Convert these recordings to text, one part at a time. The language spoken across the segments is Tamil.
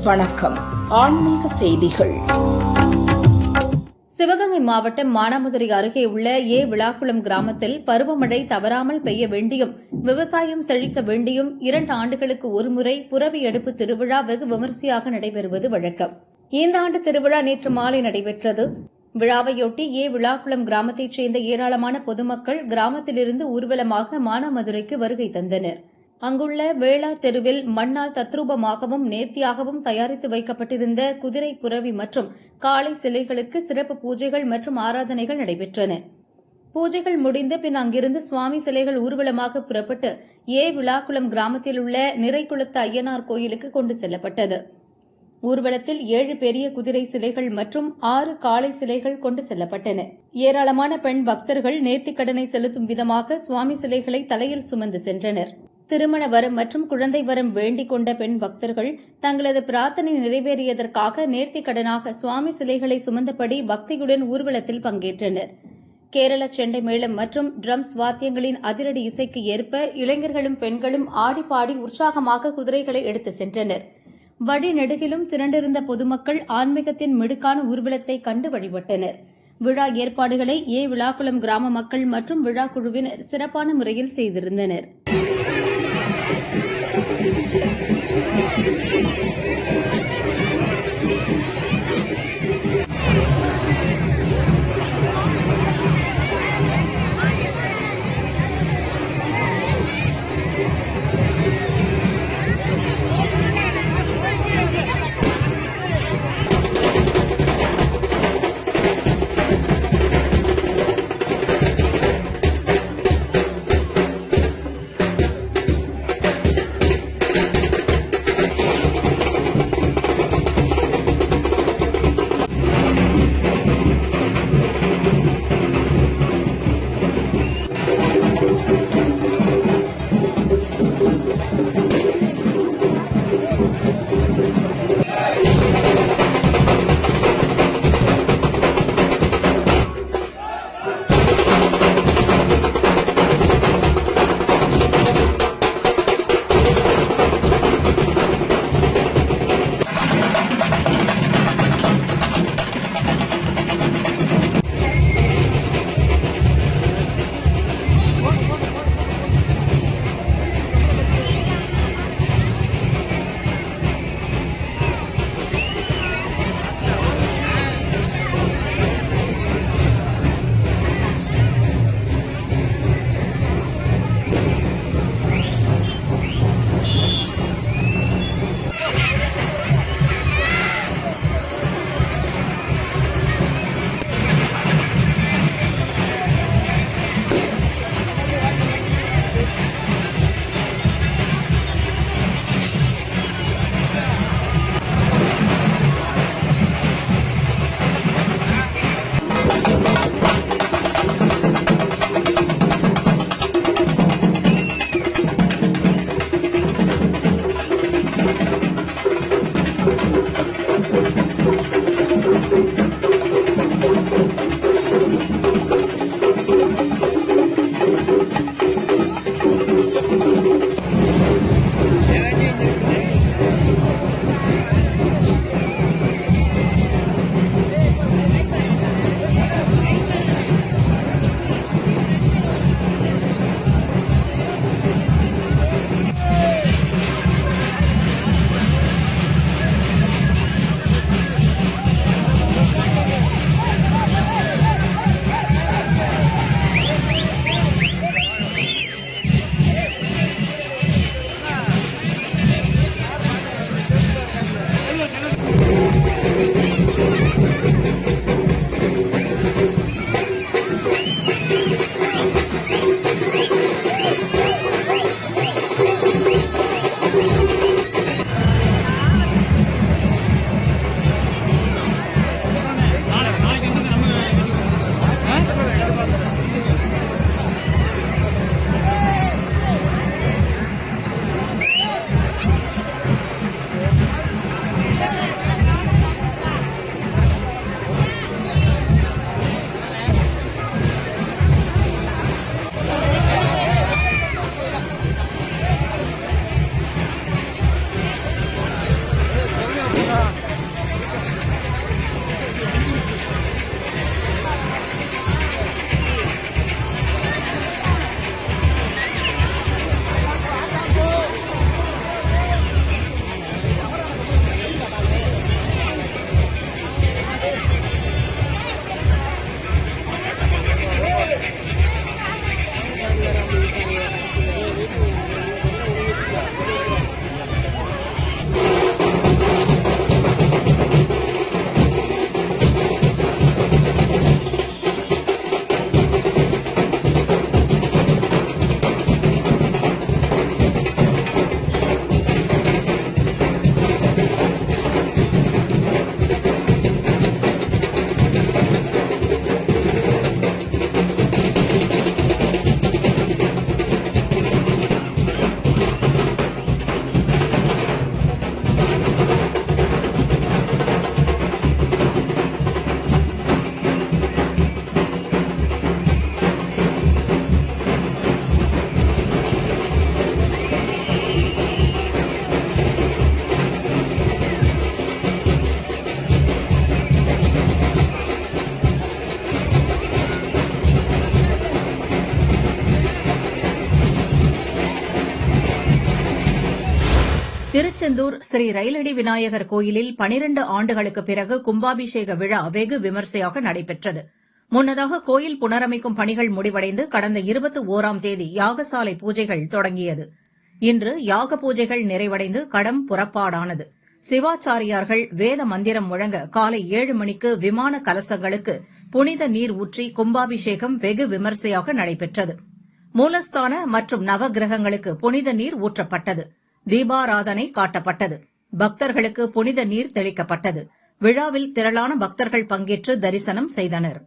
வணக்கம். ஆன்மீக செய்திகள். சிவகங்கை மாவட்டம் மானாமதுரை அருகே உள்ள விளாக்குளம் கிராமத்தில் பருவமழை தவறாமல் பெய்ய வேண்டியும் விவசாயம் செழிக்க வேண்டியும் 2 ஆண்டுகளுக்கு ஒருமுறை புரவி எடுப்பு திருவிழா வெகு விமரிசையாக நடைபெறுவது வழக்கம். இந்த ஆண்டு திருவிழா நேற்று மாலை நடைபெற்றது. விழாவையொட்டி விளாக்குளம் கிராமத்தைச் சேர்ந்த ஏராளமான பொதுமக்கள் கிராமத்திலிருந்து ஊர்வலமாக மானாமதுரைக்கு வருகை தந்தனர். அங்குள்ள வேளார் தெருவில் மண்ணால் தத்ரூபமாகவும் நேர்த்தியாகவும் தயாரித்து வைக்கப்பட்டிருந்த குதிரை புரவி மற்றும் காளை சிலைகளுக்கு சிறப்பு பூஜைகள் மற்றும் ஆராதனைகள் நடைபெற்றன. பூஜைகள் முடிந்து பின் அங்கிருந்து சுவாமி சிலைகள் ஊர்வலமாக புறப்பட்டு விளாக்குளம் கிராமத்தில் உள்ள நிறைக்குளத்து ஐயனார் கோயிலுக்கு கொண்டு செல்லப்பட்டது. ஊர்வலத்தில் 7 பெரிய குதிரை சிலைகள் மற்றும் 6 காளை சிலைகள் கொண்டு செல்லப்பட்டன. ஏராளமான பெண் பக்தர்கள் நேர்த்திக்கடனை செலுத்தும் விதமாக சுவாமி சிலைகளை தலையில் சுமந்து சென்றனர். திருமண வரம் மற்றும் குழந்தை வரம் வேண்டிக் கொண்ட பெண் பக்தர்கள் தங்களது பிரார்த்தனை நிறைவேறியதற்காக நேர்த்திக்கடனாக சுவாமி சிலைகளை சுமந்தபடி பக்தியுடன் ஊர்வலத்தில் பங்கேற்றனர். கேரள செண்டை மேளம் மற்றும் ட்ரம்ஸ் வாத்தியங்களின் அதிரடி இசைக்கு ஏற்ப இளைஞர்களும் பெண்களும் ஆடிப்பாடி உற்சாகமாக குதிரைகளை எடுத்து சென்றனர். வழிநெடுகிலும் திரண்டிருந்த பொதுமக்கள் ஆன்மீகத்தின் மிடுக்கான ஊர்வலத்தை கண்டு வழிபட்டனர். விழா ஏற்பாடுகளை விளாக்குளம் கிராம மக்கள் மற்றும் விழா குழுவினர் சிறப்பான முறையில் செய்திருந்தனர். திருச்செந்தூர் ஸ்ரீ ரயிலடி விநாயகர் கோயிலில் 12 ஆண்டுகளுக்கு பிறகு கும்பாபிஷேக விழா வெகு விமரிசையாக நடைபெற்றது. முன்னதாக கோயில் புனரமைக்கும் பணிகள் முடிவடைந்து கடந்த 21ஆம் தேதி யாகசாலை பூஜைகள் தொடங்கியது. இன்று யாக பூஜைகள் நிறைவடைந்து கடம் புறப்பாடானது. சிவாச்சாரியார்கள் வேத மந்திரம் முழங்க காலை 7 மணிக்கு விமான கலசங்களுக்கு புனித நீர் ஊற்றி கும்பாபிஷேகம் வெகு விமரிசையாக நடைபெற்றது. மூலஸ்தான மற்றும் நவகிரகங்களுக்கு புனித நீர் ஊற்றப்பட்டது. தீபாராதனை காட்டப்பட்டது. பக்தர்களுக்கு புனித நீர் தெளிக்கப்பட்டது. விழாவில் திரளான பக்தர்கள் பங்கேற்று தரிசனம் செய்தனர்.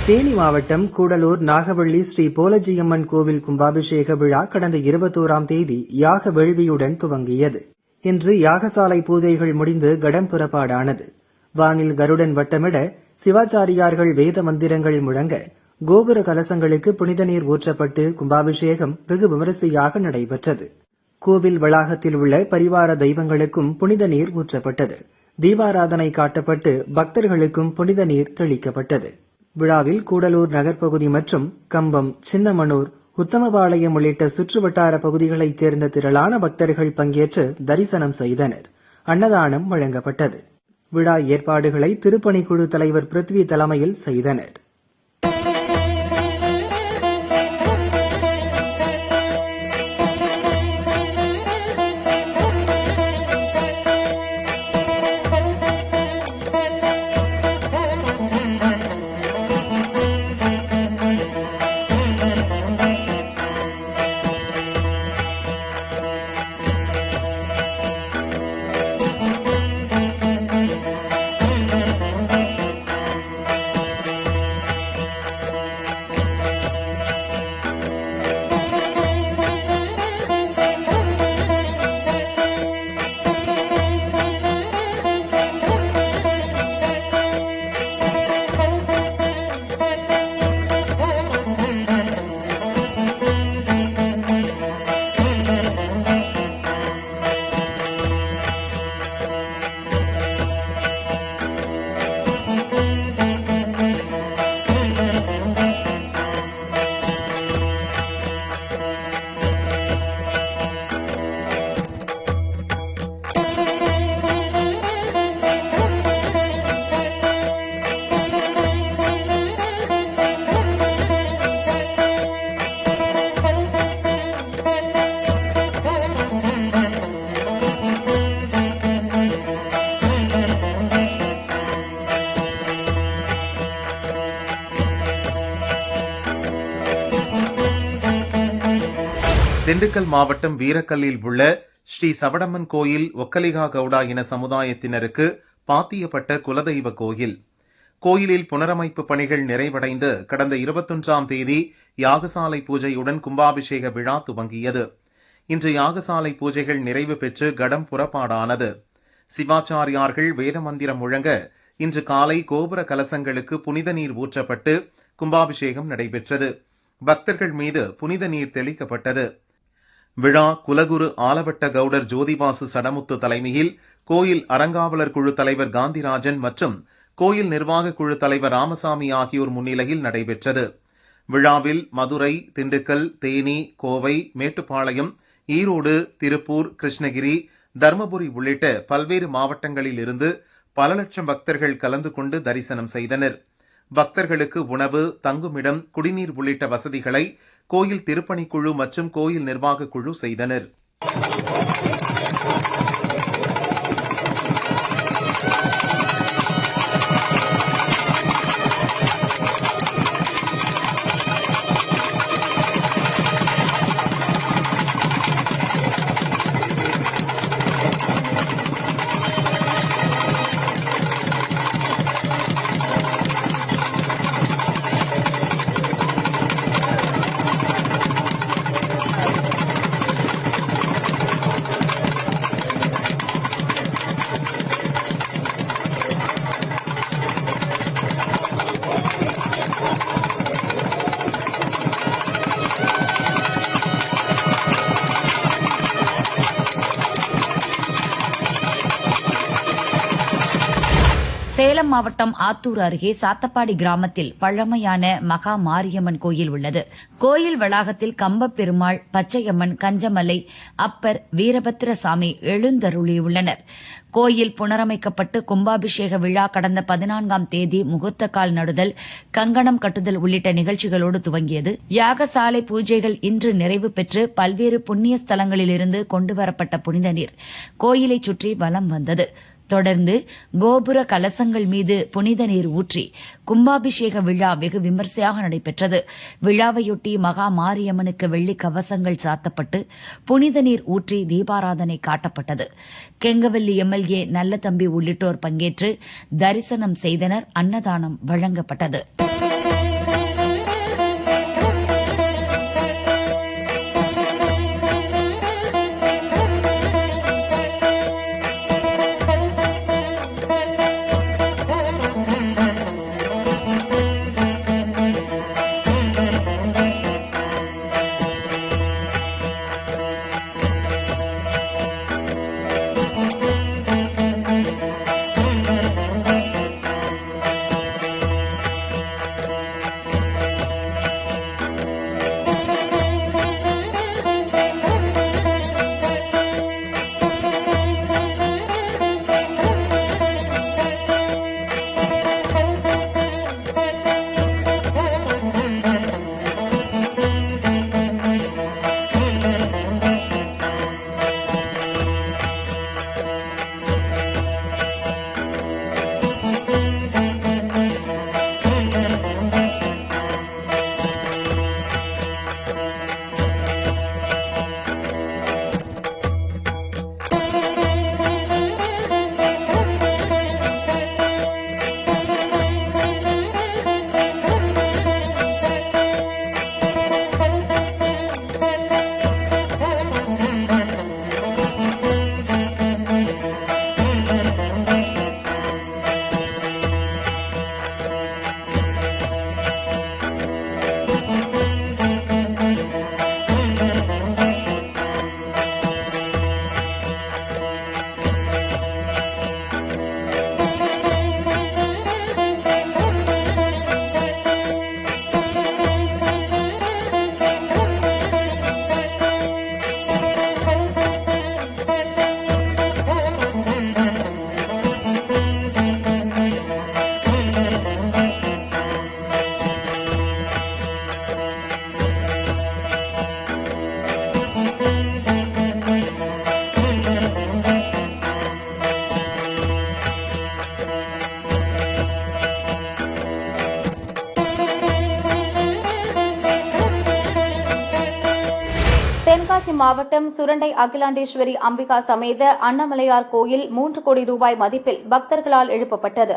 தேனி மாவட்டம் கூடலூர் நாகவள்ளி ஸ்ரீ போலஜியம்மன் கோவில் கும்பாபிஷேக விழா கடந்த 21ஆம் தேதி யாக வேள்வியுடன் துவங்கியது. இன்று யாகசாலை பூஜைகள் முடிந்து கடம் புறப்பாடானது. வானில் கருடன் வட்டமிட சிவாச்சாரியார்கள் வேத மந்திரங்கள் முழங்க கோபுர கலசங்களுக்கு புனித நீர் ஊற்றப்பட்டு கும்பாபிஷேகம் வெகு விமரிசையாக நடைபெற்றது. கோவில் வளாகத்தில் உள்ள பரிவார தெய்வங்களுக்கும் புனித நீர் ஊற்றப்பட்டது. தீபாராதனை காட்டப்பட்டு பக்தர்களுக்கும் புனித நீர் தெளிக்கப்பட்டது. விழாவில் கூடலூர் நகர்பகுதி மற்றும் கம்பம், சின்னமனூர், உத்தமபாளையம் உள்ளிட்ட சுற்றுவட்டார பகுதிகளைச் சேர்ந்த திரளான பக்தர்கள் பங்கேற்று தரிசனம் செய்தனர். அன்னதானம் வழங்கப்பட்டது. விழா ஏற்பாடுகளை திருப்பணிக்குழு தலைவர் பிருத்வி தலைமையில் செய்தனர். திண்டுக்கல் மாவட்டம் வீரக்கல்லில் உள்ள ஸ்ரீ சவடம்மன் கோயில் ஒக்கலிகா கவுடா இன சமுதாயத்தினருக்கு பாத்தியப்பட்ட குலதெய்வ கோயில். கோயிலில் புனரமைப்பு பணிகள் நிறைவடைந்து கடந்த 21ஆம் தேதி யாகசாலை பூஜையுடன் கும்பாபிஷேக விழா துவங்கியது. இன்று யாகசாலை பூஜைகள் நிறைவு பெற்று கடம் புறப்பாடானது. சிவாச்சாரியார்கள் வேத மந்திரம் முழங்க இன்று காலை கோபுர கலசங்களுக்கு புனித நீர் ஊற்றப்பட்டு கும்பாபிஷேகம் நடைபெற்றது. பக்தர்கள் மீது புனித நீர் தெளிக்கப்பட்டது. விழா குலகுரு ஆலவட்ட கவுடர் ஜோதிபாசு சடமுத்து தலைமையில் கோயில் அறங்காவலர் குழு தலைவர் காந்திராஜன் மற்றும் கோயில் நிர்வாக குழு தலைவர் ராமசாமி ஆகியோர் முன்னிலையில் நடைபெற்றது. விழாவில் மதுரை, திண்டுக்கல், தேனி, கோவை, மேட்டுப்பாளையம், ஈரோடு, திருப்பூர், கிருஷ்ணகிரி, தர்மபுரி உள்ளிட்ட பல்வேறு மாவட்டங்களில் இருந்து பல லட்சம் பக்தர்கள் கலந்து கொண்டு தரிசனம் செய்தனர். பக்தர்களுக்கு உணவு, தங்குமிடம், குடிநீர் உள்ளிட்ட வசதிகளை கோயில் திருப்பணிக்குழு மற்றும் கோயில் நிர்வாக குழு செய்தனர். சேலம் மாவட்டம் ஆத்தூர் அருகே சாத்தப்பாடி கிராமத்தில் பழமையான மகா மாரியம்மன் கோயில் உள்ளது. கோயில் வளாகத்தில் கம்பப்பெருமாள், பச்சையம்மன், கஞ்சமலை, அப்பர், வீரபத்திரசாமி எழுந்தருளியுள்ளனர். கோயில் புனரமைக்கப்பட்டு கும்பாபிஷேக விழா கடந்த 14ஆம் தேதி முகூர்த்தக்கால் நடுதல், கங்கணம் கட்டுதல் உள்ளிட்ட நிகழ்ச்சிகளோடு துவங்கியது. யாகசாலை பூஜைகள் இன்று நிறைவு பெற்று பல்வேறு புண்ணிய ஸ்தலங்களிலிருந்து கொண்டுவரப்பட்ட புனித நீர் கோயிலை சுற்றி வலம் வந்தது. தொடர்ந்து கோபுர கலசங்கள் மீது புனித நீர் ஊற்றி கும்பாபிஷேக விழா வெகு விமர்சையாக நடைபெற்றது. விழாவையொட்டி மகா மாரியம்மனுக்கு வெள்ளி கவசங்கள் சாத்தப்பட்டு புனித நீர் ஊற்றி தீபாராதனை காட்டப்பட்டது. கெங்கவல்லி எம்எல்ஏ நல்லதம்பி உள்ளிட்டோர் பங்கேற்று தரிசனம் செய்தனர். அன்னதானம் வழங்கப்பட்டது. தென்காசி மாவட்டம் சுரண்டை அகிலாண்டேஸ்வரி அம்பிகா சமேத அண்ணமலையார் கோயில் 3 கோடி ரூபாய் மதிப்பில் பக்தர்களால் எழுப்பப்பட்டது.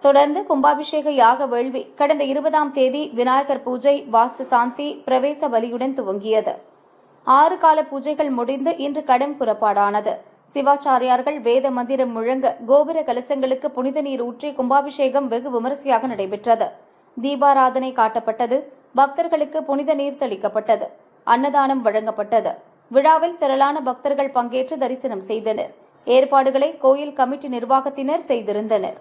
தொடர்ந்து கும்பாபிஷேக யாக வேள்வி கடந்த 20ஆம் தேதி விநாயகர் பூஜை, வாஸ்து சாந்தி, பிரவேச பலியுடன் துவங்கியது. 6 கால பூஜைகள் முடிந்து இன்று கடம் புறப்பாடானது. சிவாச்சாரியார்கள் வேத மந்திரம் முழங்க கோபுர கலசங்களுக்கு புனித நீர் ஊற்றி கும்பாபிஷேகம் வெகு விமரிசையாக நடைபெற்றது. தீபாராதனை காட்டப்பட்டது. பக்தர்களுக்கு புனித நீர் தெளிக்கப்பட்டது. அன்னதானம் வழங்கப்பட்டது. விழாவில் திரளான பக்தர்கள் பங்கேற்று தரிசனம் செய்தனர். ஏற்பாடுகளை கோயில் கமிட்டி நிர்வாகத்தினர் செய்திருந்தனர்.